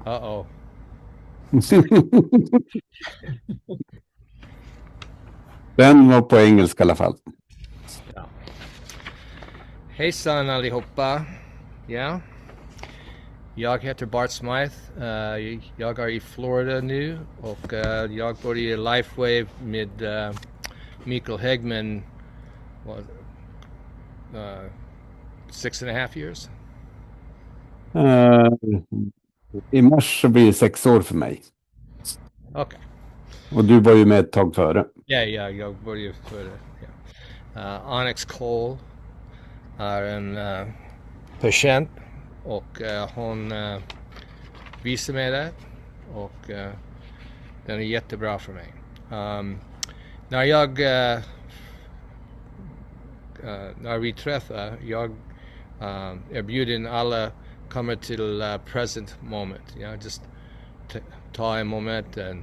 Uh-oh. Den var på engelska i alla fall. Ja. Hejsan allihopa. Ja. Jag heter Bartsmöte. Jag är i Florida nu och jag började Lifewave med Mikael Häggman 6.5 years. I mars så blir det 6 år för mig. Okay. Och du var ju med ett tag före. Ja, jag började före. Ja. Onyx Cole är en patient och hon visar mig det och den är jättebra för mig. När vi träffar, jag erbjuder alla kommer till present moment. Just ta en moment and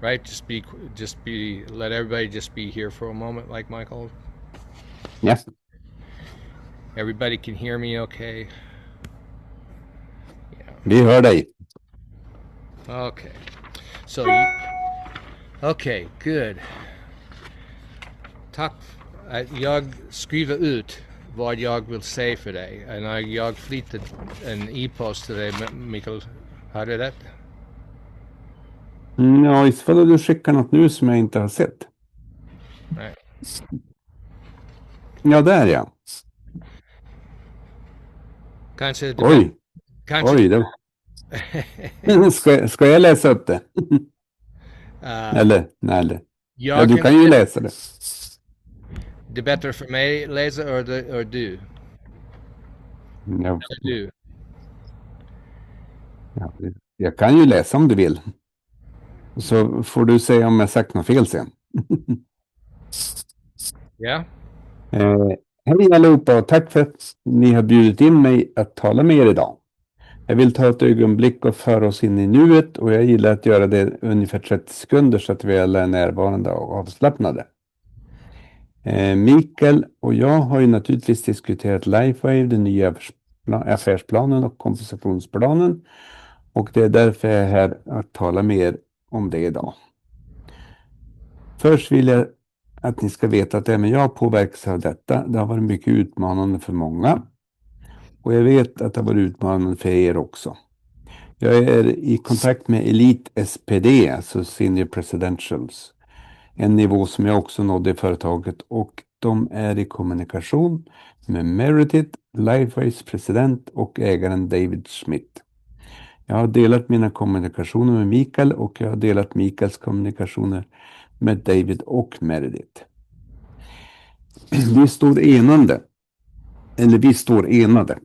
right, let everybody just be here for a moment, like Michael. Yes. Everybody can hear me okay? Yeah. Vi hör dig. Okay. So, okay, good. Tack. Jag skriver ut vad jag vill säga för dig. Och jag flyttar en e-post till dig, Mikael. Har du det? Ja, ifall du skickar något nu som jag inte har sett. Nej. Ja, där ja. Kanske. Oj. Kanske. Oj, då. Ska jag läsa upp det? Eller? Ja, du kan ju läsa det. Det är bättre för mig läsa eller du? Ja. Du. Ja, jag kan ju läsa om du vill. Så får du säga om jag sagt något fel sen. Ja. Hej allihopa och tack för att ni har bjudit in mig att tala med er idag. Jag vill ta ett ögonblick och föra oss in i nuet och jag gillar att göra det ungefär 30 sekunder så att vi alla är närvarande och avslappnade. Mikael och jag har ju naturligtvis diskuterat Lifewave, den nya affärsplanen och kompensationsplanen. Och det är därför jag är här att tala med er om det idag. Först vill jag att ni ska veta att även jag påverkas av detta. Det har varit mycket utmanande för många. Och jag vet att det har varit utmanande för er också. Jag är i kontakt med Elite SPD, alltså Senior Presidentials. En nivå som jag också nådde i företaget och de är i kommunikation med Meritit, Lifeways president och ägaren David Schmidt. Jag har delat mina kommunikationer med Mikael och jag har delat Mikaels kommunikationer med David och Meredith. Vi står enade.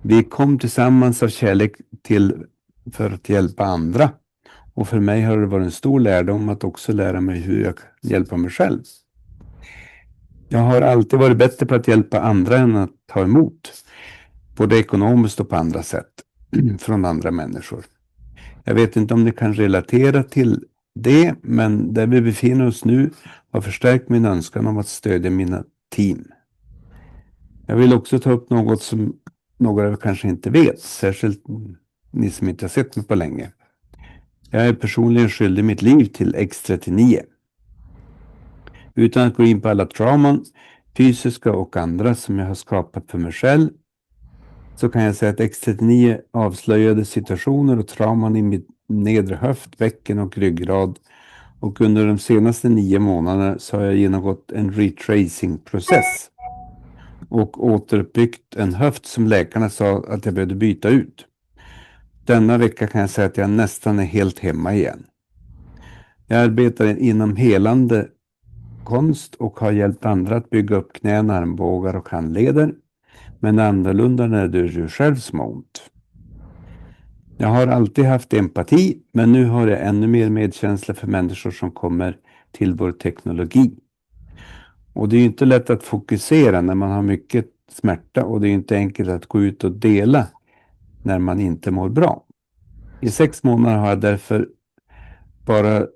Vi kom tillsammans av kärlek för att hjälpa andra. Och för mig har det varit en stor lärdom att också lära mig hur jag kan hjälpa mig själv. Jag har alltid varit bättre på att hjälpa andra än att ta emot. Både ekonomiskt och på andra sätt. Från andra människor. Jag vet inte om ni kan relatera till det. Men där vi befinner oss nu har förstärkt min önskan om att stödja mina team. Jag vill också ta upp något som några av er kanske inte vet. Särskilt ni som inte har sett mig på länge. Jag är personligen skyldig mitt liv till X39. Utan att gå in på alla trauman, fysiska och andra som jag har skapat för mig själv, så kan jag säga att X39 avslöjade situationer och trauman i mitt nedre höft, bäcken och ryggrad. Och under de senaste 9 månaderna så har jag genomgått en retracing-process. Och återuppbyggt en höft som läkarna sa att jag behövde byta ut. Denna vecka kan jag säga att jag nästan är helt hemma igen. Jag arbetar inom helande konst och har hjälpt andra att bygga upp knän, armbågar och handleder. Men annorlunda när du är själv som har ont. Jag har alltid haft empati, men nu har jag ännu mer medkänsla för människor som kommer till vår teknologi. Och det är ju inte lätt att fokusera när man har mycket smärta och det är inte enkelt att gå ut och dela när man inte mår bra. I 6 månader har jag därför bara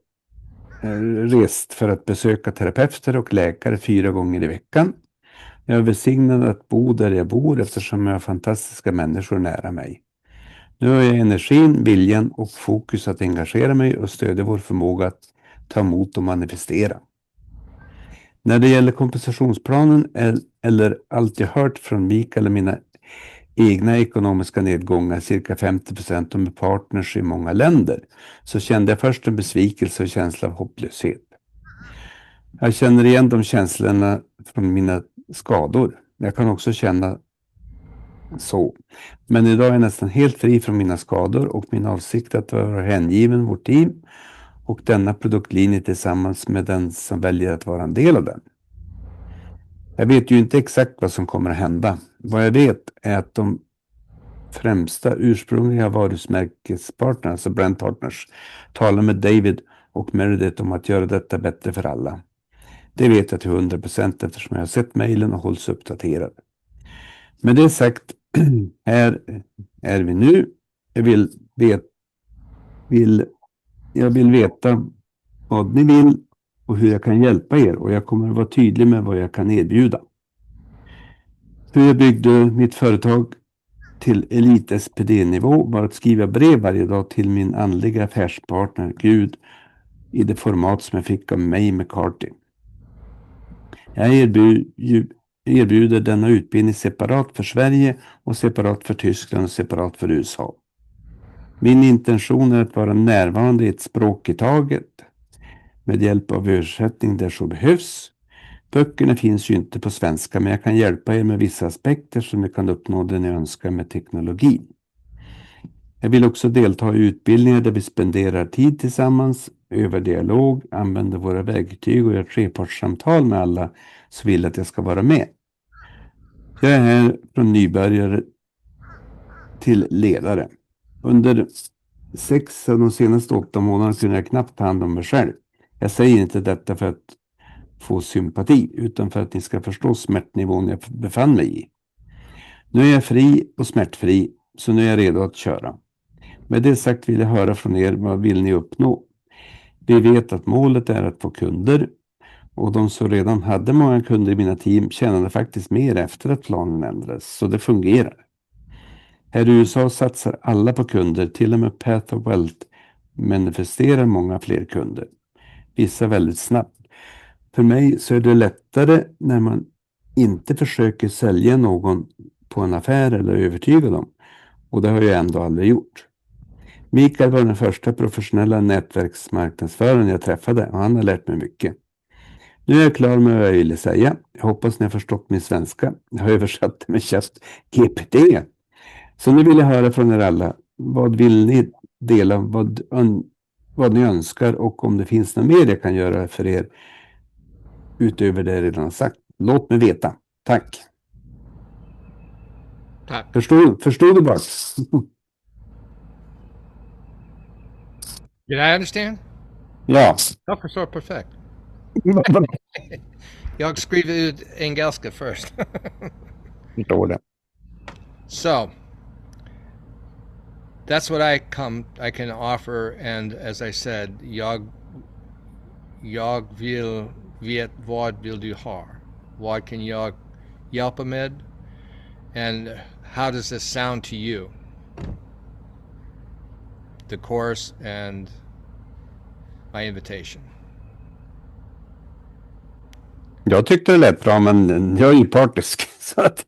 rest för att besöka terapeuter och läkare 4 gånger i veckan. Jag är välsignad att bo där jag bor eftersom jag har fantastiska människor nära mig. Nu har jag energin, viljan och fokus att engagera mig och stödja vår förmåga att ta emot och manifestera. När det gäller kompensationsplanen eller allt jag hört från Mikael och mina egna ekonomiska nedgångar, cirka 50% och med partners i många länder, så kände jag först en besvikelse och känsla av hopplöshet. Jag känner igen de känslorna från mina skador. Jag kan också känna så. Men idag är jag nästan helt fri från mina skador och min avsikt att vara hängiven vårt team och denna produktlinje tillsammans med den som väljer att vara en del av den. Jag vet ju inte exakt vad som kommer att hända. Vad jag vet är att de främsta ursprungliga varumärkespartners, alltså brandpartners, talar med David och Meredith om att göra detta bättre för alla. Det vet jag till 100% eftersom jag har sett mejlen och hålls uppdaterad. Med det sagt, här är vi nu. Jag vill veta vad ni vill och hur jag kan hjälpa er, och jag kommer att vara tydlig med vad jag kan erbjuda. Hur jag byggde mitt företag till elit-SPD-nivå var att skriva brev varje dag till min andliga affärspartner Gud i det format som jag fick av mig McCarthy. Jag erbjuder denna utbildning separat för Sverige och separat för Tyskland och separat för USA. Min intention är att vara närvarande i ett språk i taget med hjälp av översättning där så behövs. Böckerna finns ju inte på svenska, men jag kan hjälpa er med vissa aspekter som ni kan uppnå det ni önskar med teknologin. Jag vill också delta i utbildningar där vi spenderar tid tillsammans, övar dialog, använder våra verktyg och gör trepartssamtal med alla som vill att jag ska vara med. Jag är här från nybörjare till ledare. Under 6 av de senaste 8 månaderna kunde jag knappt ta hand om mig själv. Jag säger inte detta för att få sympati, utan för att ni ska förstå smärtnivån jag befann mig i. Nu är jag fri och smärtfri, så nu är jag redo att köra. Med det sagt vill jag höra från er, vad vill ni uppnå? Vi vet att målet är att få kunder, och de som redan hade många kunder i mina team tjänade faktiskt mer efter att planen ändrades, så det fungerar. Här i USA satsar alla på kunder, till och med Path of Wealth manifesterar många fler kunder. Vissa väldigt snabbt. För mig så är det lättare när man inte försöker sälja någon på en affär eller övertyga dem. Och det har jag ändå aldrig gjort. Mikael var den första professionella nätverksmarknadsföraren jag träffade, och han har lärt mig mycket. Nu är jag klar med vad jag ville säga. Jag hoppas ni har förstått min svenska. Jag har översatt det med GPT. Så nu vill jag höra från er alla. Vad vill ni dela? Vad ni önskar, och om det finns något mer jag kan göra för er utöver det jag redan har sagt. Låt mig veta. Tack. Tack. Förstod du bara? Did I understand? Ja. Jag förstår perfekt. Jag skriver ut engelska först. Förstår det. So that's what I can offer, and as I said, jag vill vet vad vill du ha? Vad kan jag hjälpa med? And how does this sound to you? The course and my invitation. Jag tyckte det lät bra, men jag är ju partisk. Så att,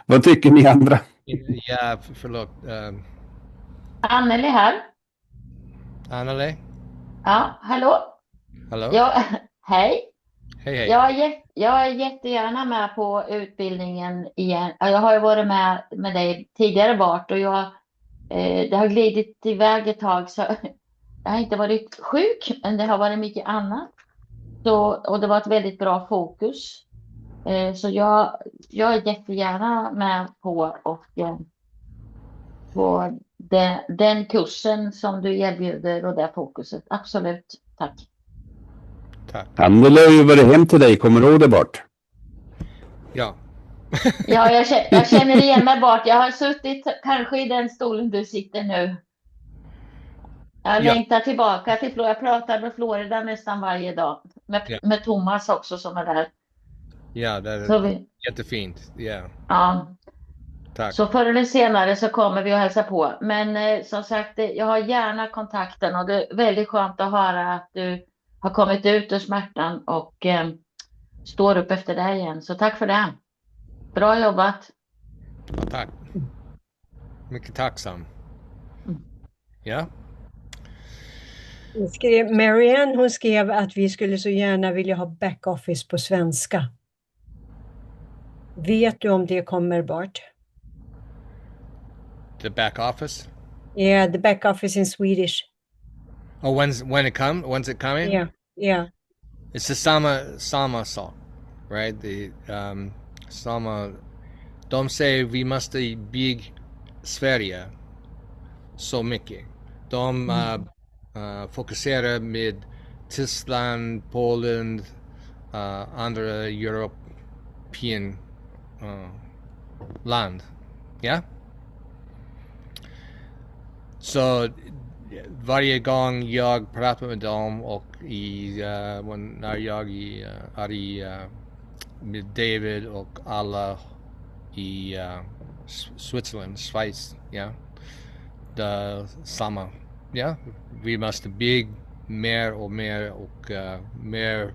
vad tycker ni andra? Ja, förlåt. Anneli här. Anneli? Ja, hallå? Hallå? Ja, hej. Hej. Jag är jättegärna med på utbildningen igen. Jag har ju varit med dig tidigare, Bart, och det har glidit iväg ett tag, så jag har inte varit sjuk, men det har varit mycket annat. Och det var ett väldigt bra fokus. Så jag är jättegärna med på den kursen som du erbjuder och det fokuset. Absolut, tack. Han lär ju vara hem till dig, kommer du ihåg det, Bart? Ja. Ja, jag känner igen mig, Bart. Jag har suttit kanske i den stolen du sitter nu. Jag längtar tillbaka till Florida. Jag pratar med Florida nästan varje dag. Med Thomas också som är där. Ja, Jättefint, ja. Ja. Tack. Så förr eller senare så kommer vi att hälsa på. Men som sagt, jag har gärna kontakten och det är väldigt skönt att höra att du har kommit ut ur smärtan och står upp efter det igen. Så tack för det. Bra jobbat. Ja, tack. Mycket tacksam. Ja. Marianne, hon skrev att vi skulle så gärna vilja ha backoffice på svenska. Vet du om det kommer, Bart? The back office? Yeah, the backoffice in Swedish. Oh, when's it coming? Yeah. It's the samma sak, right? The samma. De säger vi måste bygga Sverige så mycket. De fokuserar med Tyskland, Polen, andra European land. Ja? Så varje gång jag pratar med dem och när jag är med David och alla i Switzerland, Schweiz, ja, det samma, ja, vi måste bygga mer och mer och mer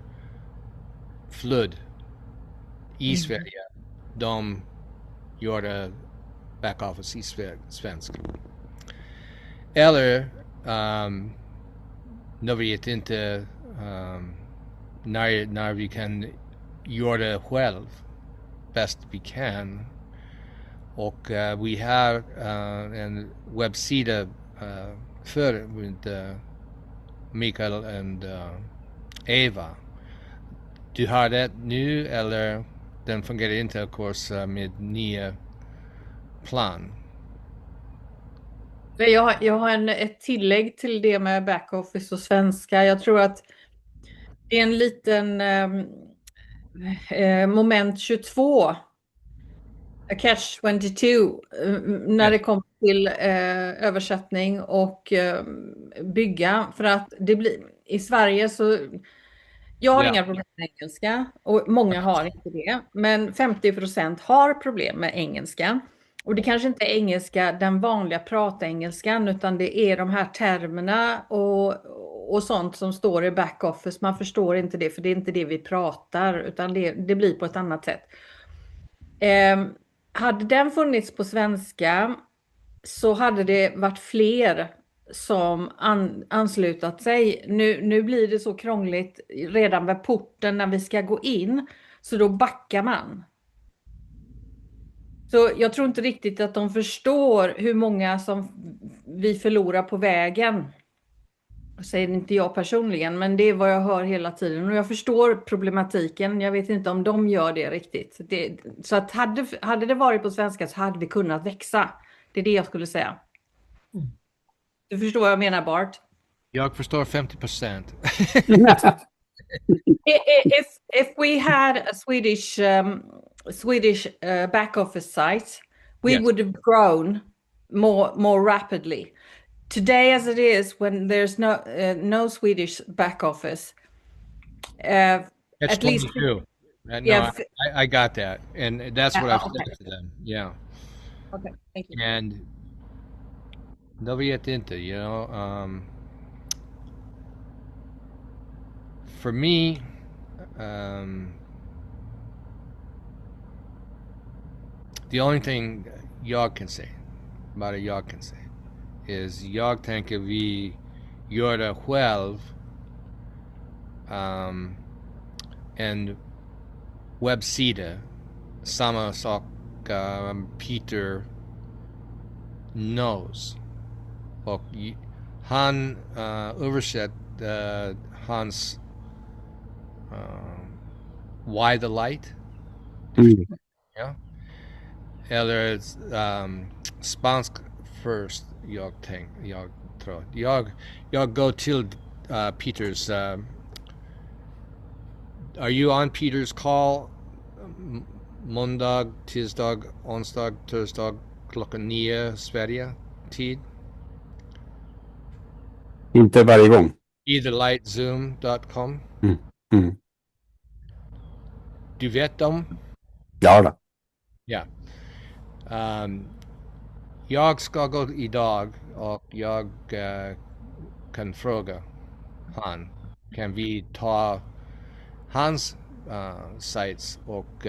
flöd i Sverige. De gör backoffice i svenska. Eller när vi inte när vi kan göra det själv bäst vi kan. Och vi har en webbsida för med Mikael och Eva. Du har det nu eller den fungerar inte kurs med nya plan? Jag har ett tillägg till det med backoffice och svenska. Jag tror att det är en liten moment 22, catch 22, när det kommer till översättning och bygga. För att det blir i Sverige så jag har inga problem med engelska och många har inte det. Men 50% har problem med engelska. Och det kanske inte är engelska, den vanliga pratengelskan, utan det är de här termerna och sånt som står i backoffice. Man förstår inte det, för det är inte det vi pratar, utan det blir på ett annat sätt. Hade den funnits på svenska så hade det varit fler som anslutat sig. Nu blir det så krångligt redan vid porten när vi ska gå in, så då backar man. Så jag tror inte riktigt att de förstår hur många som vi förlorar på vägen. Säger inte jag personligen, men det är vad jag hör hela tiden. Och jag förstår problematiken. Jag vet inte om de gör det riktigt. Så att hade det varit på svenska så hade vi kunnat växa. Det är det jag skulle säga. Du förstår vad jag menar, Bart? Jag förstår 50%. If we had a Swedish back office site, we would have grown more rapidly. Today, as it is, when there's no Swedish back office, That's at least 22. No, I got that, and that's what I've said to them. Yeah. Okay, thank you. And de vet inte, you know. For me, the only thing jag kan säga, bara jag kan säga, is jag tänker vi gör det själv. En webbsida, samma sak Peter knows. Och han översatt hans Why the Light? Ja. Eller spansk först, jag tror. Jag går till Peters. Are you on Peters call? Måndag, tisdag, onsdag, torsdag, klockan 9 Sverige tid? Inte varje gång. Eitherlightzoom.com. Mm. Du vet dem? Ja då. Ja. Jag ska gå idag och jag kan fråga han. Kan vi ta hans sites och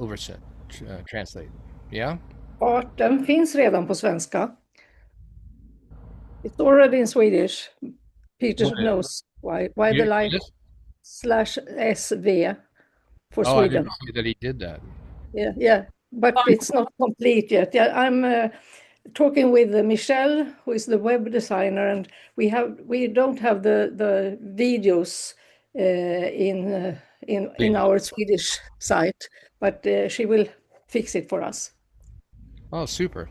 översätt, translate? Ja? Ja, den finns redan på svenska. It's already in Swedish. Peter What is- knows why the light /SV for Oh, I Sweden. didn't see that he did that. Yeah, but it's not complete yet. Yeah, I'm talking with Michelle, who is the web designer, and we don't have the videos in our Swedish site, but she will fix it for us. Oh, super.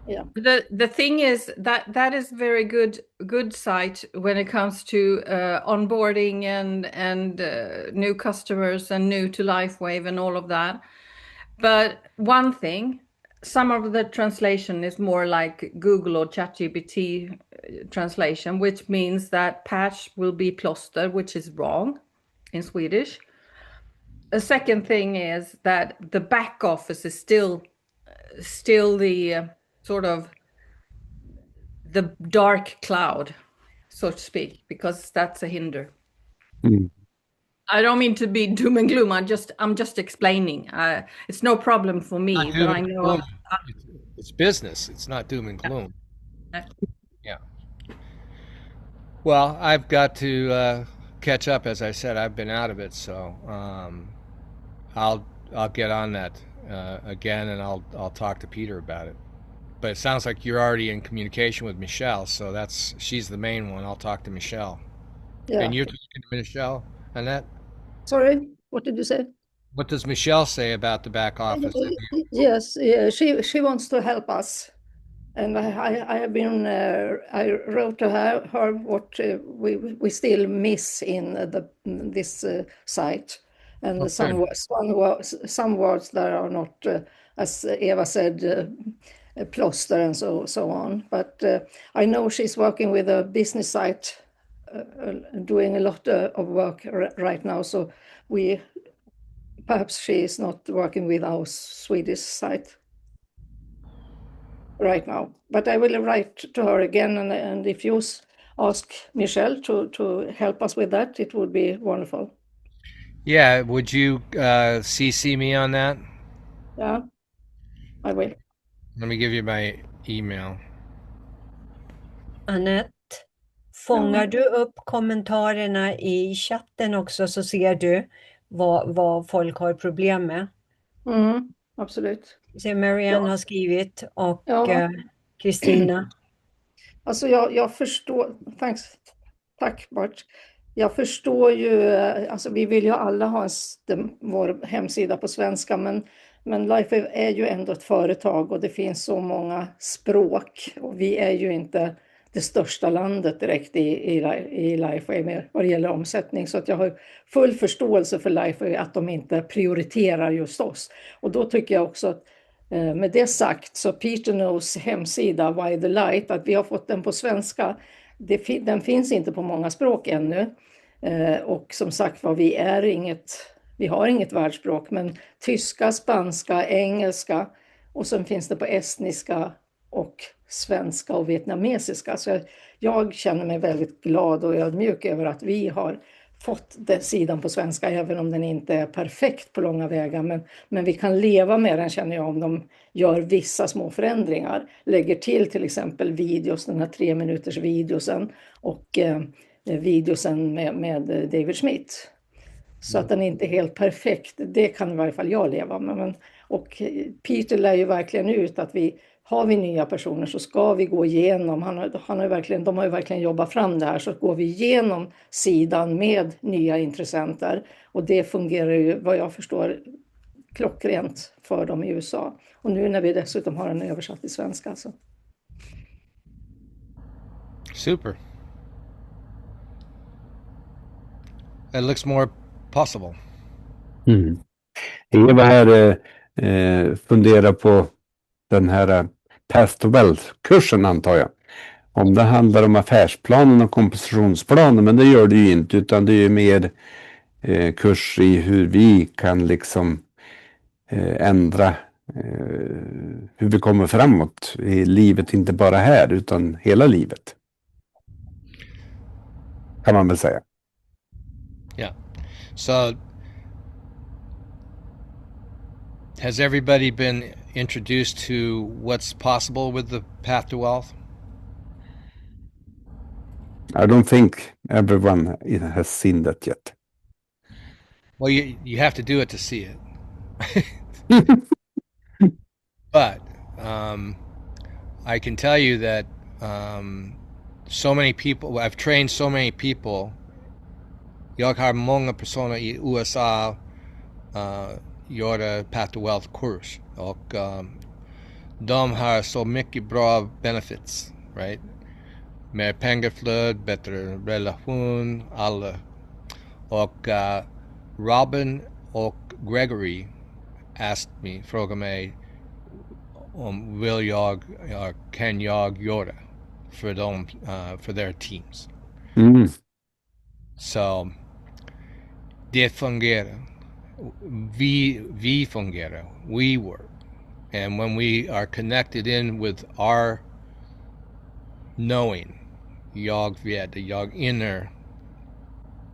Yeah. The thing is that is very good site when it comes to onboarding and new customers and new to LifeWave and all of that. But one thing, some of the translation is more like Google or ChatGPT translation, which means that patch will be plåster, which is wrong in Swedish. A second thing is that the back office is still the sort of the dark cloud, so to speak, because that's a hinder. Mm. I don't mean to be doom and gloom. I'm just explaining. It's no problem for me, Not but doom I and know. gloom. It's business. It's not doom and gloom. Yeah. Well, I've got to catch up. As I said, I've been out of it, so I'll get on that again, and I'll talk to Peter about it. But it sounds like you're already in communication with Michelle, so she's the main one. I'll talk to Michelle. Yeah. And you're talking to Michelle, Annette? Sorry, what did you say? What does Michelle say about the back office? Yes, she wants to help us, and I have been. I wrote to her what we still miss in this site, and Oh, some words that are not, as Eva said, plåster and so on. But I know she's working with a business site, doing a lot of work right now. So perhaps she is not working with our Swedish site right now. But I will write to her again, and if you ask Michelle to help us with that, it would be wonderful. Yeah, would you CC me on that? Yeah, I will. Let me give you my email. Annette, fångar du upp kommentarerna i chatten också, så ser du vad folk har problem med? Absolut. Så Marianne har skrivit och Ja. Kristina. Alltså jag förstår, tack Bart. Jag förstår ju, alltså vi vill ju alla ha vår hemsida på svenska, men LifeWave är ju ändå ett företag och det finns så många språk, och vi är ju inte det största landet direkt i LifeWave vad det gäller omsättning, så att jag har full förståelse för LifeWave att de inte prioriterar just oss. Och då tycker jag också att med det sagt, så Peter Knows hemsida Why the Light, att vi har fått den på svenska, den finns inte på många språk ännu. Och som sagt var, vi har inget världsspråk, men tyska, spanska, engelska, och sen finns det på estniska och svenska och vietnamesiska. Så jag känner mig väldigt glad och ödmjuk över att vi har fått den sidan på svenska, även om den inte är perfekt på långa vägar. Men vi kan leva med den, känner jag, om de gör vissa små förändringar. Lägger till exempel videos, den här 3 minuters videosen och videosen med David Schmidt. Så att den inte är helt perfekt, det kan i varje fall jag leva med. Och Peter lär ju verkligen ut att har vi nya personer så ska vi gå igenom, de har ju verkligen jobbat fram det här, så går vi igenom sidan med nya intressenter, och det fungerar ju vad jag förstår klockrent för dem i USA. Och nu när vi dessutom har den översatt i svenska. Så. Super. It looks more possible. Eva här funderar på den här Path to Wealth-kursen, antar jag. Om det handlar om affärsplanen och kompositionsplanen, men det gör det ju inte, utan det är ju mer kurs i hur vi kan liksom ändra hur vi kommer framåt i livet, inte bara här utan hela livet. Kan man väl säga. Yeah. So, has everybody been introduced to what's possible with the path to wealth? I don't think everyone has seen that yet. Well, you have to do it to see it. But I can tell you that so many people, I've trained so many people. Jag har många personer i USA gjorde Path to Wealth-kurs och de har så mycket bra benefits, right? Mer pengaflöd, bättre relation, alla. Och Robin och Gregory frågade mig om kan jag göra för dem, för their teams. Så det fungerar. Vi fungerar. We work. And when we are connected in with our knowing, jag vet, jag inner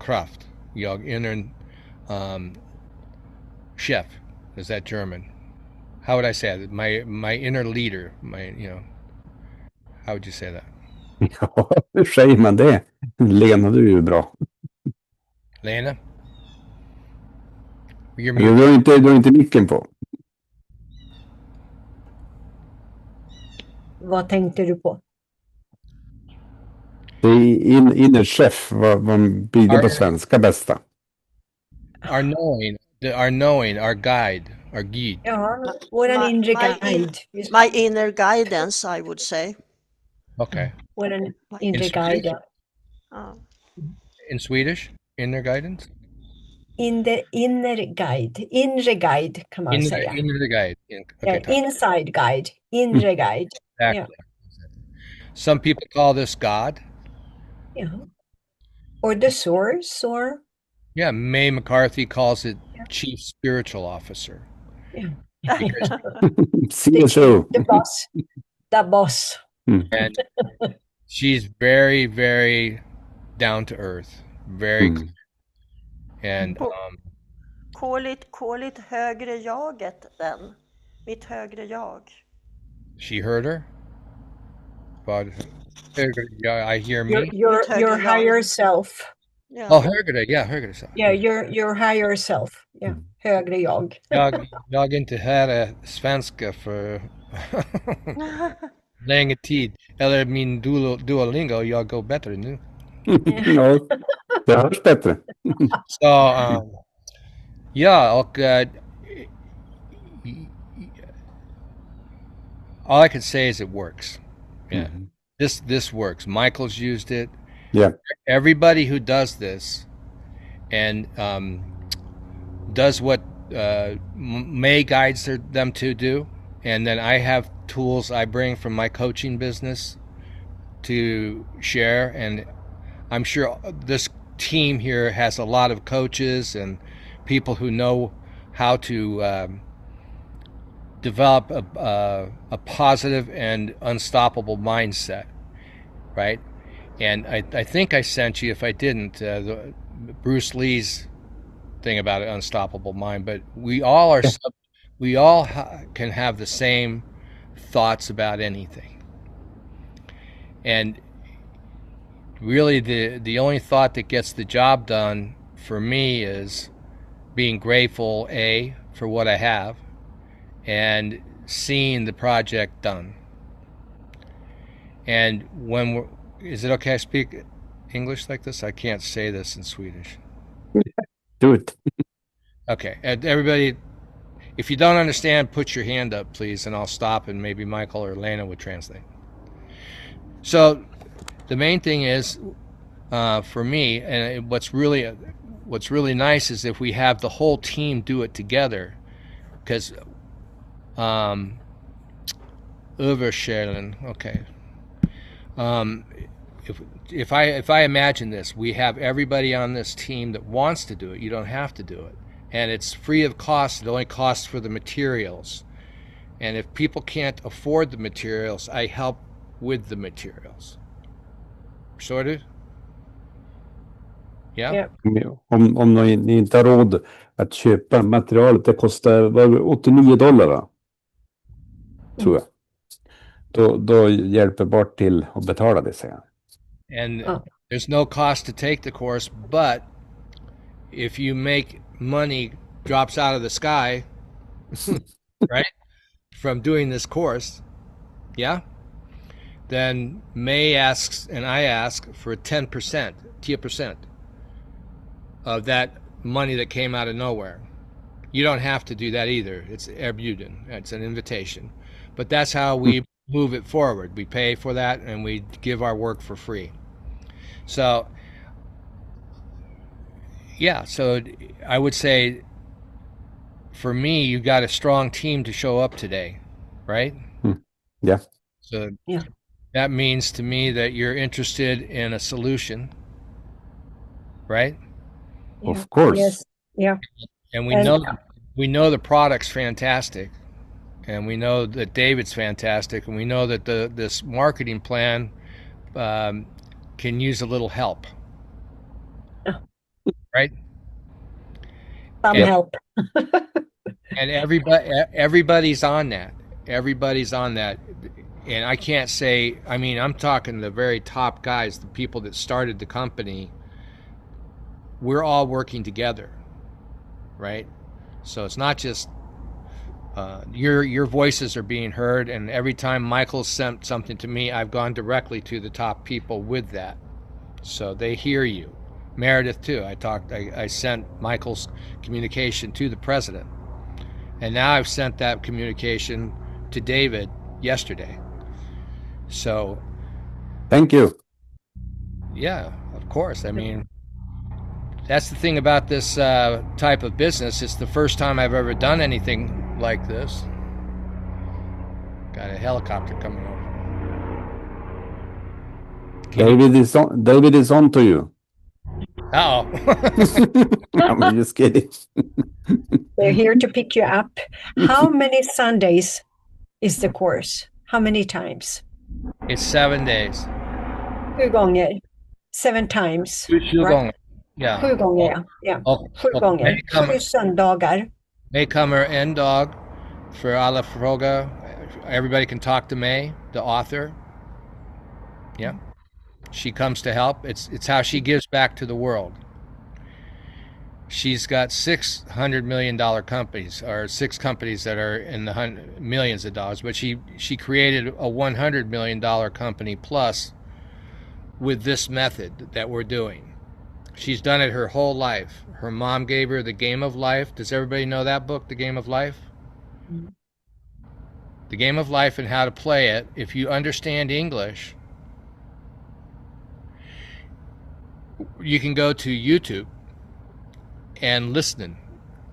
kraft, jag inner chef, is that German? How would I say that? My inner leader, how would you say that? Ja, hur säger man det? Lena, du är ju bra. Lena? Du har inte micken på. Vad tänkte du på? Det är inner chef, vad blir det på svenska bästa? Our knowing, our guide, our guide. Ja, våran inre guide. My inner guidance, I would say. Okay. Våran inre guide. In Swedish, inner guidance? Inre guide kan man säga. Inner guide. Okay, inside guide, inre guide. Exactly. Yeah. Some people call this God. Yeah. Or the source, or... Yeah, May McCarthy calls it Chief Spiritual Officer. Yeah. The boss. The boss. And she's very, very down to earth. Very clear. And call it högre jaget then. Mitt högre jag. She heard her? But I hear me. Your higher self. Yeah. Oh, högre self. Yeah, your higher self. Yeah, högre jag. Jag inte hörde svenska för länge tid. Eller min Duolingo, jag går bättre nu. Ja, det hörs bättre. Så, ja, och all I can say is it works. Yeah. This works. Michael's used it. Yeah. Everybody who does this and does what May guides them to do, and then I have tools I bring from my coaching business to share, and I'm sure this team here has a lot of coaches and people who know how to develop a positive and unstoppable mindset, right? And I think I sent you, if I didn't, Bruce Lee's thing about an unstoppable mind. But we all can have the same thoughts about anything. And really, the only thought that gets the job done for me is being grateful, A, for what I have, and seeing the project done. And is it okay I speak English like this? I can't say this in Swedish. Do it. Okay. Everybody, if you don't understand, put your hand up, please, and I'll stop, and maybe Michael or Lena would translate. So the main thing is, for me, and what's really nice is if we have the whole team do it together, because överskärlen, okay. if I imagine this, we have everybody on this team that wants to do it. You don't have to do it, and it's free of cost. It only costs for the materials. And if people can't afford the materials, I help with the materials. Förstår du? Ja? Yeah. Om ni inte har råd att köpa materialet, det kostar $89 va? Tror jag. Då hjälper Bart till att betala det, säger han. And there's no cost to take the course, but if you make money drops out of the sky, right, from doing this course, yeah, then May asks and I ask for 10%, 10% of that money that came out of nowhere. You don't have to do that either. It's erbjuden. It's an invitation. But that's how we move it forward. We pay for that and we give our work for free. So, yeah, so I would say for me, you got a strong team to show up today, right? Yeah. So Yeah. that means to me that you're interested in a solution, right? Of course. Yes. Yeah. And And- we know the product's fantastic, and we know that David's fantastic, and we know that this marketing plan can use a little help, right? Some And- help. And everybody's on that. Everybody's on that. And I can't say, I mean, I'm talking the very top guys, the people that started the company. We're all working together, right? So it's not just your voices are being heard, and every time Michael's sent something to me, I've gone directly to the top people with that. So they hear you. Meredith too. I sent Michael's communication to the president. And now I've sent that communication to David yesterday. So, Thank you. yeah, of course. I mean, that's the thing about this type of business. It's the first time I've ever done anything like this. Got a helicopter coming over. David is on to you. Uh-oh. I'm just kidding. They're here to pick you up. How many Sundays is the course? How many times? It's 7 days. 7 gånger. 7 times. 7 right? gånger. Ja. 7 gånger, ja. Ja. Och, 7 och gånger. mig kommer- 7 söndagar. May kommer en dag för alla frågor. Everybody can talk to May, the author. Yeah. She comes to help. It's how she gives back to the world. She's got $600 million companies, or 6 companies that are in the millions of dollars, but she created a $100 million company plus with this method that we're doing. She's done it her whole life. Her mom gave her The Game of Life. Does everybody know that book, The Game of Life? The Game of Life and how to play it. If you understand English, you can go to YouTube and listen.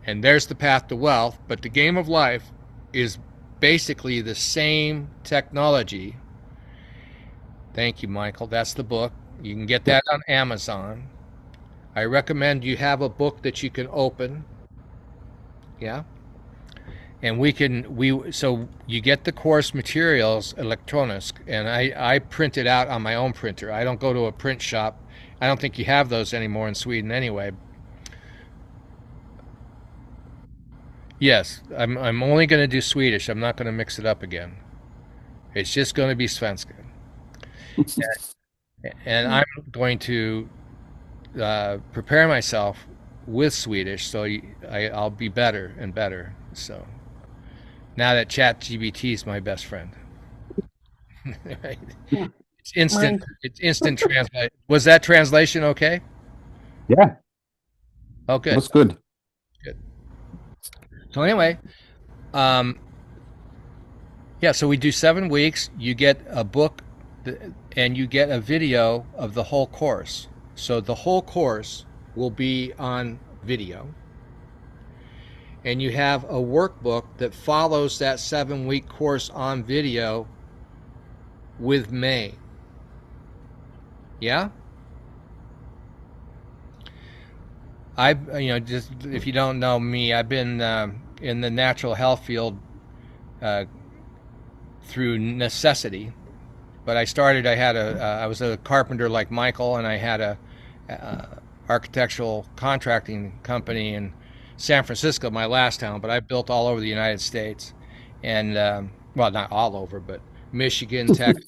And there's the path to wealth. But The Game of Life is basically the same technology. Thank you, Michael. That's the book. You can get that on Amazon. I recommend you have a book that you can open. Yeah. And so you get the course materials electronic, and I print it out on my own printer. I don't go to a print shop. I don't think you have those anymore in Sweden anyway. Yes, I'm only going to do Swedish. I'm not going to mix it up again. It's just going to be Svenska. And I'm going to prepare myself with Swedish, so I'll be better and better. So now that ChatGPT is my best friend. Right? Yeah. It's instant. It's instant translate. Was that translation okay? Yeah, Oh, it good. was good. So anyway, yeah. So we do 7 weeks. You get a book, and you get a video of the whole course. So the whole course will be on video. And you have a workbook that follows that 7-week course on video with May. Yeah? Just if you don't know me, I've been in the natural health field through necessity. But I was a carpenter like Michael, and I had a architectural contracting company in San Francisco, my last town, but I built all over the United States. And, well, not all over, but Michigan, Texas.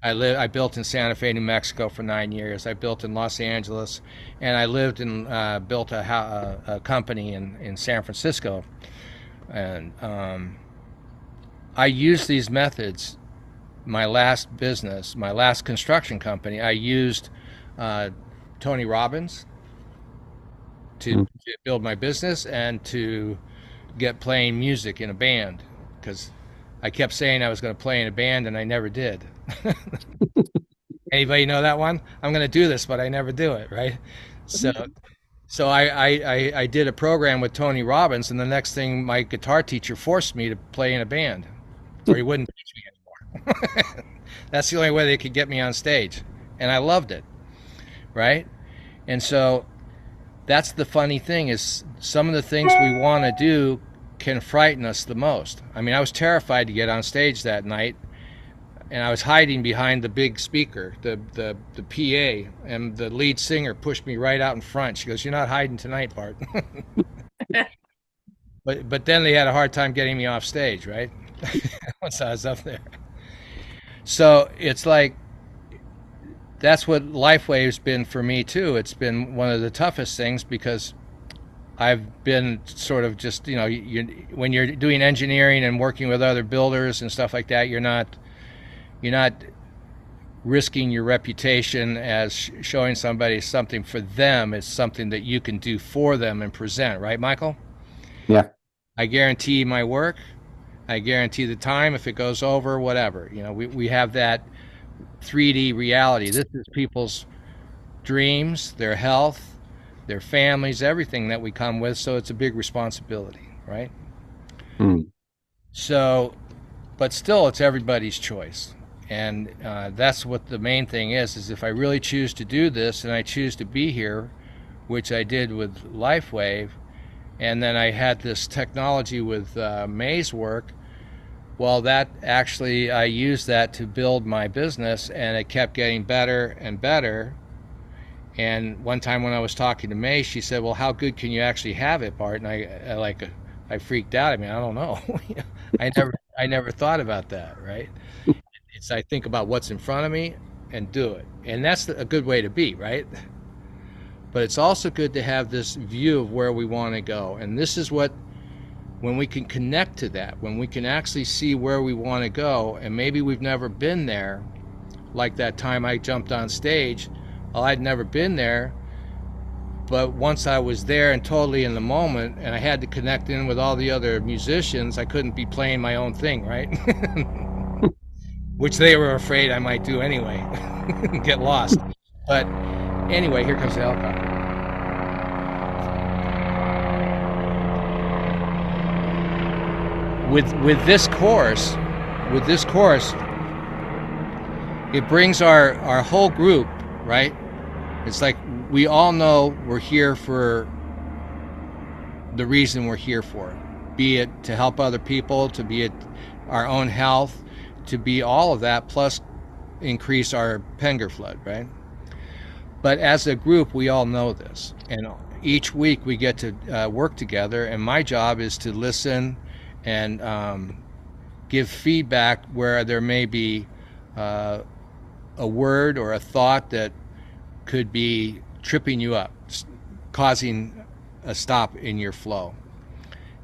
I built in Santa Fe, New Mexico for 9 years. I built in Los Angeles, and I lived and built a company in San Francisco. And I used these methods. My last construction company, I used Tony Robbins to build my business and to get playing music in a band, because I kept saying I was going to play in a band and I never did. Anybody know that one? I'm going to do this, but I never do it, right? So I did a program with Tony Robbins, and the next thing, my guitar teacher forced me to play in a band, or he wouldn't teach me anymore. That's the only way they could get me on stage, and I loved it, right? And so that's the funny thing, is some of the things we want to do can frighten us the most. I mean, I was terrified to get on stage that night, and I was hiding behind the big speaker, the PA, and the lead singer pushed me right out in front. She goes, "You're not hiding tonight, Bart." But then they had a hard time getting me off stage, right? Once I was up there. So it's like, that's what LifeWave's been for me too. It's been one of the toughest things, because I've been sort of just, when you're doing engineering and working with other builders and stuff like that, you're not risking your reputation as showing somebody something for them. It's something that you can do for them and present, right, Michael? Yeah. I guarantee my work. I guarantee the time. If it goes over, whatever. We have that 3D reality. This is people's dreams, their health, their families, everything that we come with. So it's a big responsibility, right? So, but still, it's everybody's choice. And that's what the main thing is if I really choose to do this and I choose to be here, which I did with LifeWave, and then I had this technology with May's work, well, that actually, I used that to build my business, and it kept getting better and better. And one time when I was talking to May, she said, "Well, how good can you actually have it, Bart?" And I freaked out. I mean, I don't know. I never thought about that, right? I think about what's in front of me and do it. And that's a good way to be, right? But it's also good to have this view of where we want to go. And this is when we can connect to that, when we can actually see where we want to go, and maybe we've never been there, like that time I jumped on stage. Well, I'd never been there, but once I was there and totally in the moment, and I had to connect in with all the other musicians, I couldn't be playing my own thing, right? Which they were afraid I might do anyway, get lost. But anyway, here comes the helicopter. With this course, it brings our whole group, right? It's like we all know we're here for the reason we're here for, be it to help other people, to be it our own health, to be all of that, plus increase our Penger flood, right? But as a group, we all know this, and each week we get to work together, and my job is to listen and give feedback where there may be a word or a thought that could be tripping you up, causing a stop in your flow.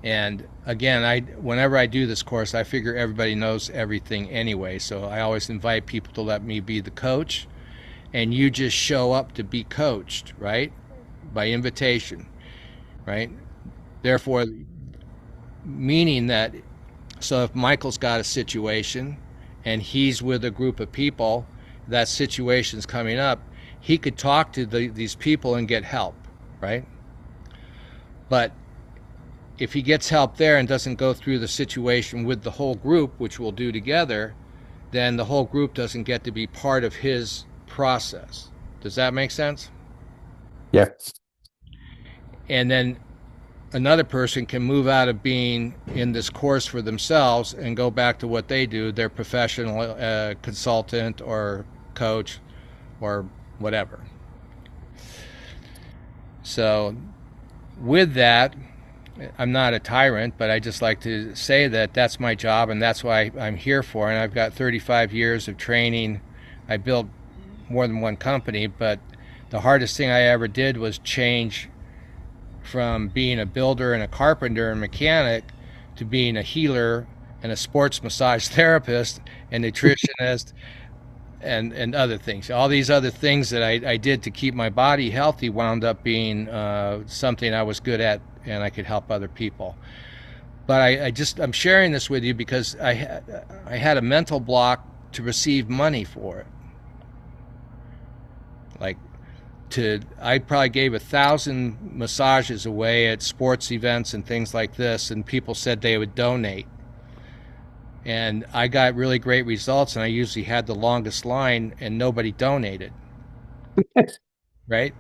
And again, whenever I do this course, I figure everybody knows everything anyway, so I always invite people to let me be the coach, and you just show up to be coached, right? By invitation, right? Therefore, meaning that, so if Michael's got a situation and he's with a group of people, that situation's coming up, he could talk to these people and get help, right? But if he gets help there and doesn't go through the situation with the whole group, which we'll do together, then the whole group doesn't get to be part of his process, Does that make sense? Yeah. And then another person can move out of being in this course for themselves and go back to what they do, their professional consultant or coach or whatever. So with that, I'm not a tyrant, but I just like to say that that's my job and that's why I'm here for. And I've got 35 years of training. I built more than one company, but the hardest thing I ever did was change from being a builder and a carpenter and mechanic to being a healer and a sports massage therapist and nutritionist and other things. All these other things that I did to keep my body healthy wound up being something I was good at and I could help other people. But I'm sharing this with you because I had a mental block to receive money for it. Like, I probably gave 1,000 massages away at sports events and things like this, and people said they would donate. And I got really great results, and I usually had the longest line, and nobody donated. Right?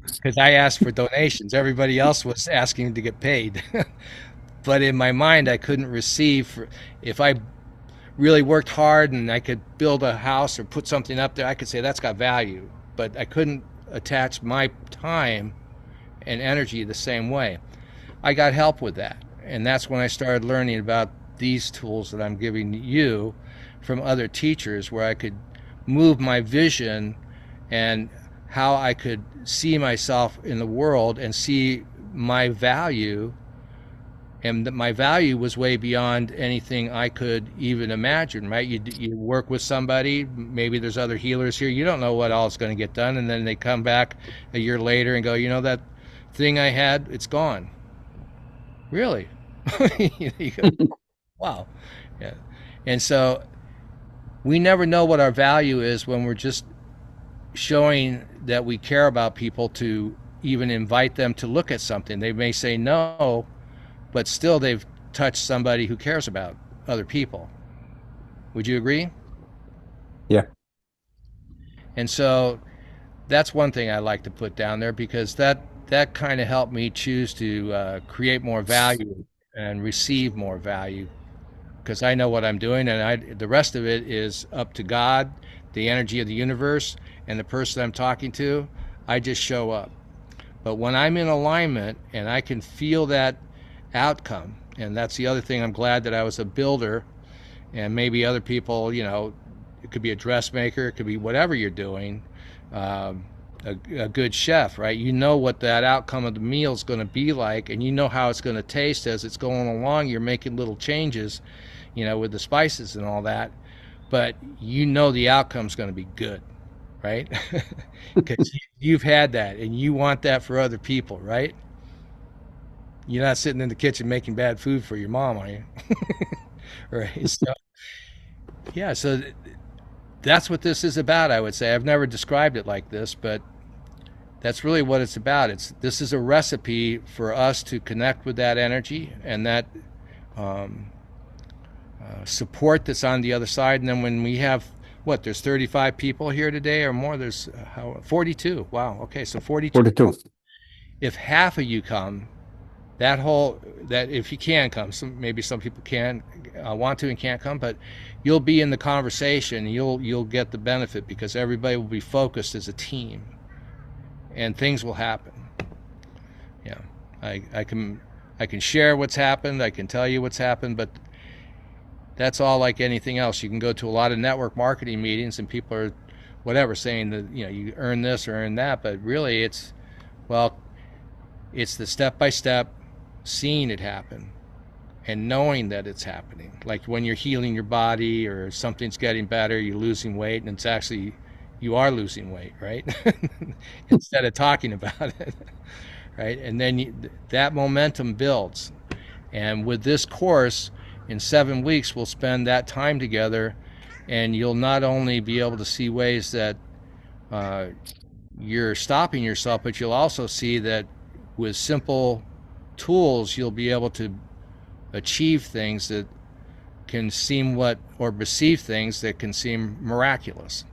Because I asked for donations. Everybody else was asking to get paid. But in my mind, I couldn't receive. If I really worked hard and I could build a house or put something up there, I could say that's got value. But I couldn't attach my time and energy the same way. I got help with that. And that's when I started learning about these tools that I'm giving you from other teachers, where I could move my vision and how I could see myself in the world and see my value. And my value was way beyond anything I could even imagine, right? You work with somebody, maybe there's other healers here, you don't know what all is going to get done, and then they come back a year later and go, you know, that thing I had, it's gone. Really? You go, wow. Yeah. And so we never know what our value is when we're just showing that we care about people to even invite them to look at something. They may say no, but still they've touched somebody who cares about other people. Would you agree? Yeah. And so that's one thing I like to put down there, because that kind of helped me choose to create more value and receive more value, because I know what I'm doing, and the rest of it is up to God, the energy of the universe, and the person I'm talking to. I just show up. But when I'm in alignment and I can feel that outcome, and that's the other thing, I'm glad that I was a builder, and maybe other people, you know, it could be a dressmaker, it could be whatever you're doing, a good chef, right? You know what that outcome of the meal is going to be like, and you know how it's going to taste as it's going along. You're making little changes, you know, with the spices and all that, but you know the outcome's going to be good, right? Because you've had that and you want that for other people, right? You're not sitting in the kitchen making bad food for your mom, are you? Right. So, yeah, so that's what this is about, I would say. I've never described it like this, but that's really what it's about. This is a recipe for us to connect with that energy and that support that's on the other side. And then when we have, there's 35 people here today or more, there's 42. Wow. Okay. So 42. 42. If half of you come, that if you can come, maybe some people can want to and can't come, but you'll be in the conversation. You'll get the benefit, because everybody will be focused as a team, and things will happen. Yeah, I can share what's happened. I can tell you what's happened, but that's all like anything else. You can go to a lot of network marketing meetings, and people are whatever saying that, you know, you earn this or earn that, but really it's the step-by-step seeing it happen and knowing that it's happening. Like when you're healing your body or something's getting better, you're losing weight, and it's actually, you are losing weight, right? Instead of talking about it, right? And then that momentum builds. And with this course, in 7 weeks, we'll spend that time together, and you'll not only be able to see ways that you're stopping yourself, but you'll also see that with simple tools, you'll be able to achieve things that can seem or perceive things that can seem miraculous.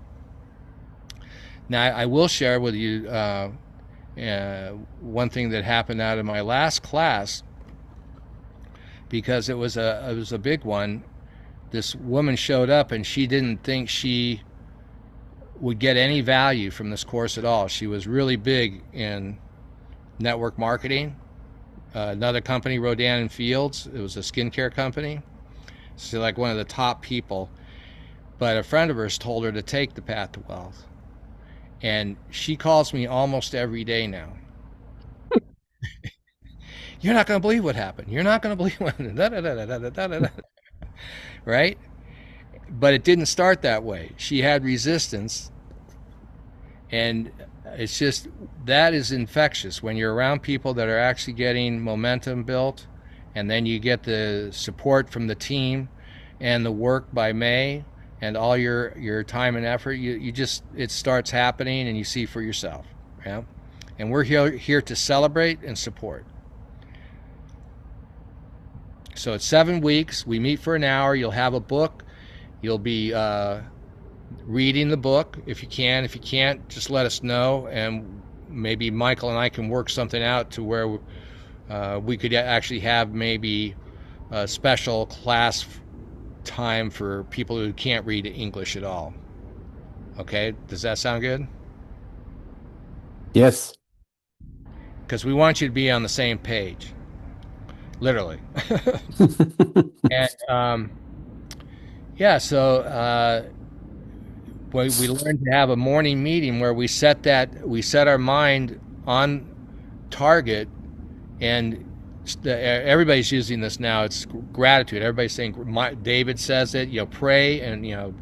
Now, I will share with you one thing that happened out of my last class, because it was a big one. This woman showed up and she didn't think she would get any value from this course at all. She was really big in network marketing. Another company, Rodan and Fields, it was a skincare company. She's like one of the top people. But a friend of hers told her to take the Path to Wealth. And she calls me almost every day now. You're not going to believe what happened. You're not going to believe what right? But it didn't start that way. She had resistance. And it's just, that is infectious when you're around people that are actually getting momentum built, and then you get the support from the team and the work by May and all your time and effort, you just, it starts happening and you see for yourself. Yeah? And we're here to celebrate and support. So it's 7 weeks. We meet for an hour. You'll have a book. You'll be reading the book if you can. If you can't, just let us know, and maybe Michael and I can work something out to where we could actually have maybe a special class time for people who can't read English at all. Okay, does that sound good? Yes. Because we want you to be on the same page, literally. And yeah, so we learned to have a morning meeting where we set our mind on target, and everybody's using this now. It's gratitude. Everybody's saying, David says it, pray and,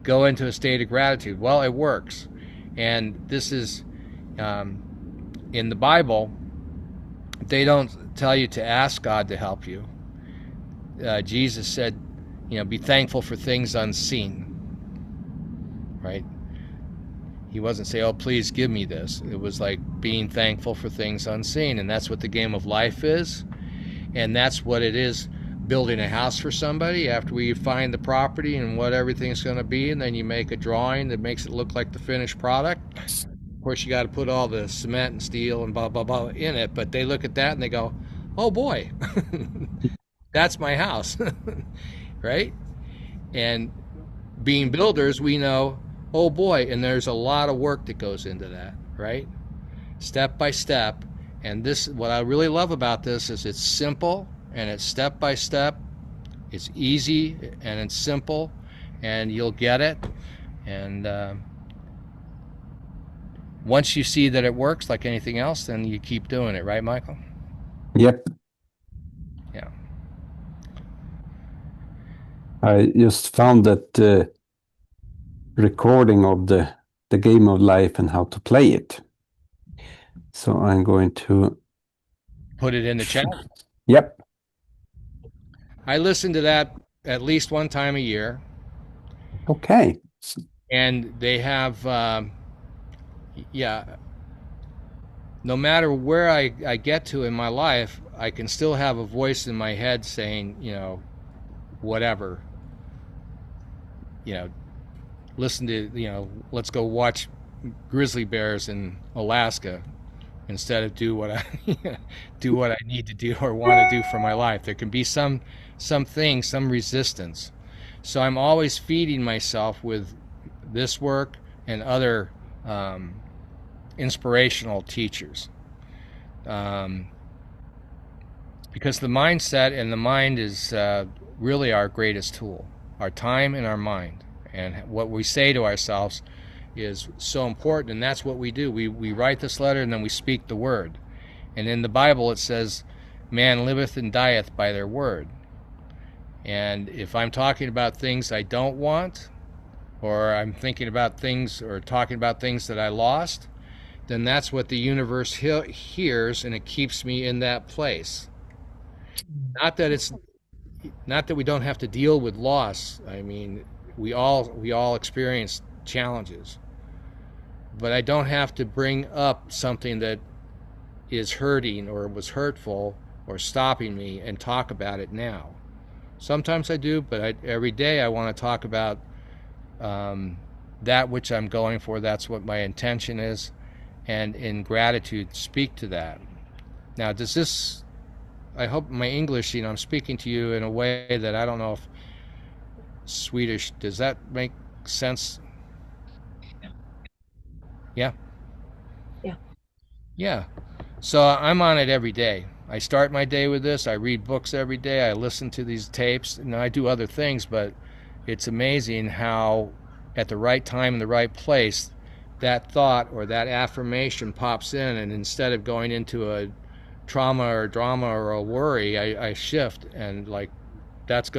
go into a state of gratitude. Well, it works. And this is, in the Bible, they don't tell you to ask God to help you. Jesus said, be thankful for things unseen, right? He wasn't saying, oh, please give me this. It was like being thankful for things unseen. And that's what the game of life is. And that's what it is, building a house for somebody after we find the property and what everything's going to be. And then you make a drawing that makes it look like the finished product. Of course, you got to put all the cement and steel and blah, blah, blah in it. But they look at that and they go, oh, boy, that's my house, right? And being builders, we know, oh boy, and there's a lot of work that goes into that, right? Step by step. And this, what I really love about this is it's simple and it's step by step. It's easy and it's simple, and you'll get it. And once you see that it works like anything else, then you keep doing it, right, Michael? Yep. Yeah. I just found that recording of the game of life and how to play it. So I'm going to put it in the chat. Yep. I listen to that at least one time a year. Okay. And they have, no matter where I get to in my life, I can still have a voice in my head saying, whatever, listen to, let's go watch grizzly bears in Alaska instead of do what I need to do or want to do for my life. There can be some resistance. So I'm always feeding myself with this work and other inspirational teachers. Because the mindset and the mind is really our greatest tool, our time and our mind. And what we say to ourselves is so important, and that's what we do. We write this letter and then we speak the word. And in the Bible it says, man liveth and dieth by their word. And if I'm talking about things I don't want, or I'm thinking about things or talking about things that I lost, then that's what the universe hears, and it keeps me in that place. Not that we don't have to deal with loss. I mean, we all experience challenges, but I don't have to bring up something that is hurting or was hurtful or stopping me and talk about it now. Sometimes I do, but every day I want to talk about that which I'm going for, that's what my intention is, and in gratitude speak to that. Now, does this, I hope my English, I'm speaking to you in a way that I don't know if Swedish, does that make sense? Yeah? Yeah. Yeah. So I'm on it every day. I start my day with this. I read books every day. I listen to these tapes. I do other things, but it's amazing how at the right time in the right place, that thought or that affirmation pops in, and instead of going into a trauma or drama or a worry, I shift, and like that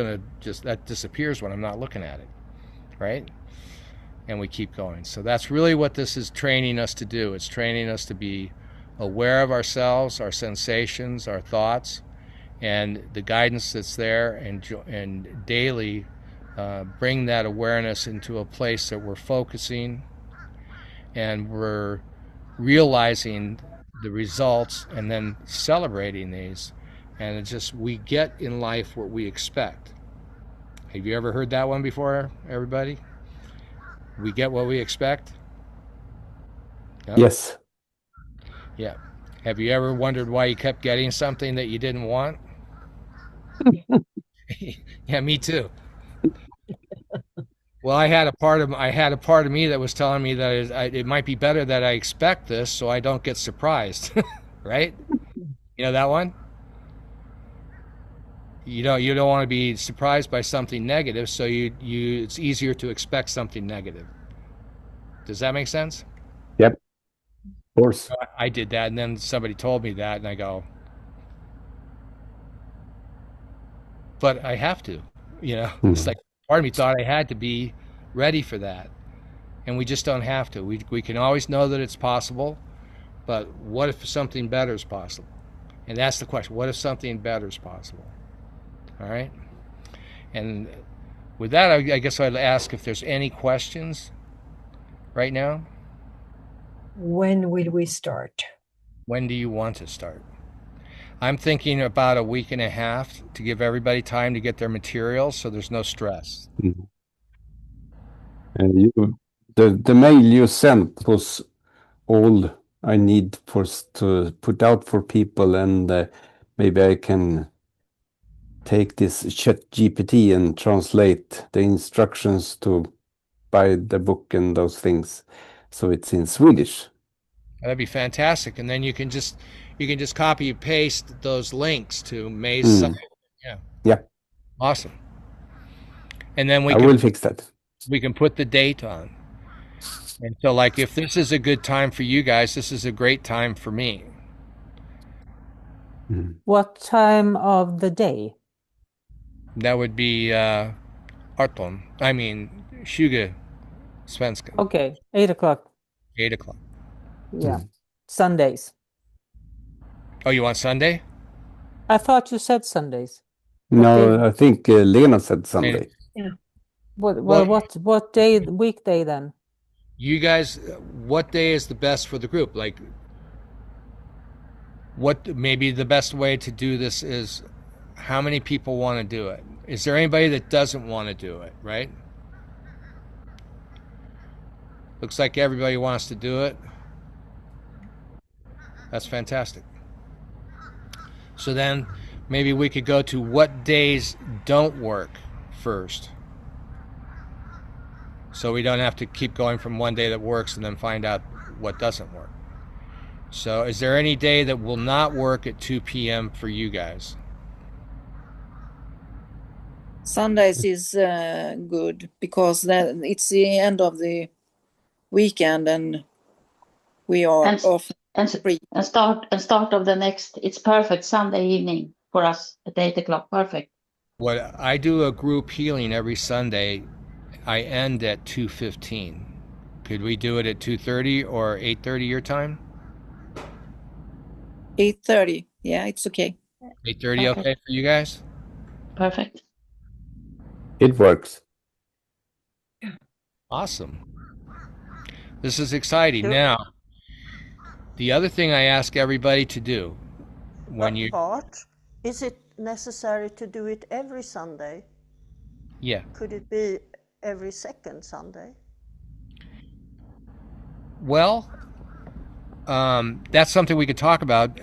disappears when I'm not looking at it, right? And we keep going. So that's really what this is training us to do. It's training us to be aware of ourselves, our sensations, our thoughts, and the guidance that's there, and daily bring that awareness into a place that we're focusing and we're realizing the results and then celebrating these. And it's just, we get in life what we expect. Have you ever heard that one before, everybody? We get what we expect? No? Yes. Yeah. Have you ever wondered why you kept getting something that you didn't want? Yeah, me too. Well, I had a part of me that was telling me that it might be better that I expect this so I don't get surprised, right? You know that one? You don't want to be surprised by something negative, so it's easier to expect something negative. Does that make sense? Yep. Of course. I did that, and then somebody told me that, and I go, but I have to, It's like part of me thought I had to be ready for that, and we just don't have to. We can always know that it's possible, but what if something better is possible? And that's the question. What if something better is possible? All right. And with that, I guess I'd ask if there's any questions right now. When will we start? When do you want to start? I'm thinking about a week and a half to give everybody time to get their materials so there's no stress. The mail you sent was all I need to put out for people, and maybe I can take this ChatGPT and translate the instructions to buy the book and those things, so it's in Swedish. That'd be fantastic, and then you can just copy and paste those links to May's site. Yeah. Awesome. And then I will fix that. We can put the date on. And so, like, if this is a good time for you guys, this is a great time for me. What time of the day? That would be 20 svenska. Okay, 8 o'clock. 8 o'clock. Yeah. Sundays. Oh, you want Sunday? I thought you said Sundays. No, I think Lena said Sunday. Yeah. What day, weekday then? You guys, what day is the best for the group? Like, what maybe the best way to do this is how many people want to do it? Is there anybody that doesn't want to do it, right? Looks like everybody wants to do it. That's fantastic. So then maybe we could go to what days don't work first. So we don't have to keep going from one day that works and then find out what doesn't work. So is there any day that will not work at 2 p.m. for you guys? Sundays is good because it's the end of the weekend and we are off. Free. And start of the next. It's perfect Sunday evening for us at 8 o'clock. Perfect. What I do a group healing every Sunday. I end at 2:15. Could we do it at 2:30 or 8:30 your time? 8:30. Yeah, it's okay. 8:30 okay for you guys? Perfect. It works. Awesome. This is exciting. Now, the other thing I ask everybody to do But is it necessary to do it every Sunday? Yeah. Could it be every second Sunday? Well, that's something we could talk about.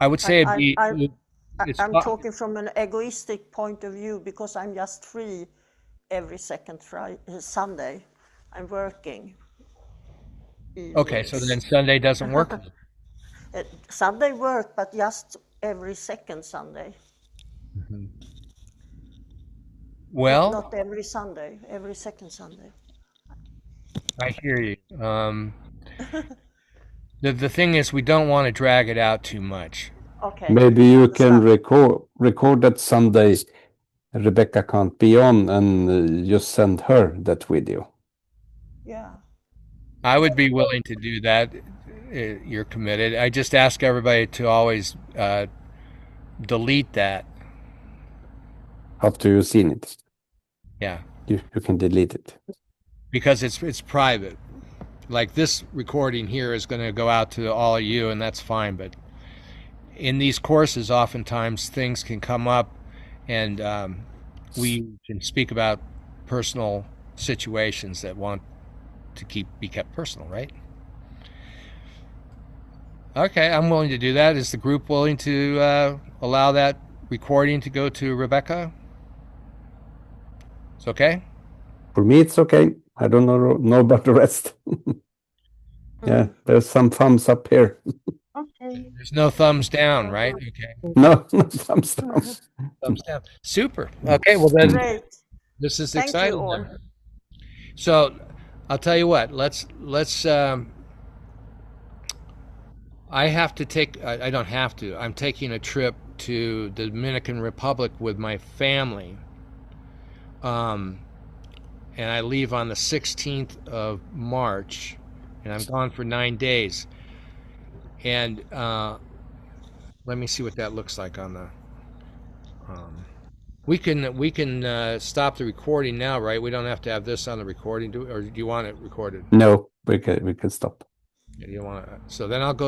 I would say I'm talking from an egoistic point of view because I'm just free every second Sunday. I'm working. Okay, so then Sunday doesn't work. Sunday work, but just every second Sunday. Well, not every Sunday, every second Sunday. I hear you. The thing is, we don't want to drag it out too much. Okay. Maybe you can record that Sunday Rebecca can't be on and just send her that video. Yeah. I would be willing to do that. You're committed. I just ask everybody to always delete that. After you've seen it. Yeah. You can delete it. Because it's private. Like this recording here is going to go out to all of you, and that's fine. But in these courses, oftentimes things can come up, and we can speak about personal situations that want to be kept personal, right? Okay, I'm willing to do that. Is the group willing to allow that recording to go to Rebecca? It's okay? For me, it's okay. I don't know about the rest. Yeah, there's some thumbs up here. Okay. There's no thumbs down, right? Okay. No thumbs down. Thumbs down. Super. Okay, well then, Great. this is Thank exciting. you all. So, I'll tell you what. Let's. I have to take. I don't have to. I'm taking a trip to the Dominican Republic with my family. And I leave on the 16th of March, and I'm gone for 9 days. And let me see what that looks like on the. We can stop the recording now, right? We don't have to have this on the recording, or do you want it recorded? No, we can stop. Yeah, you want to, so then I'll go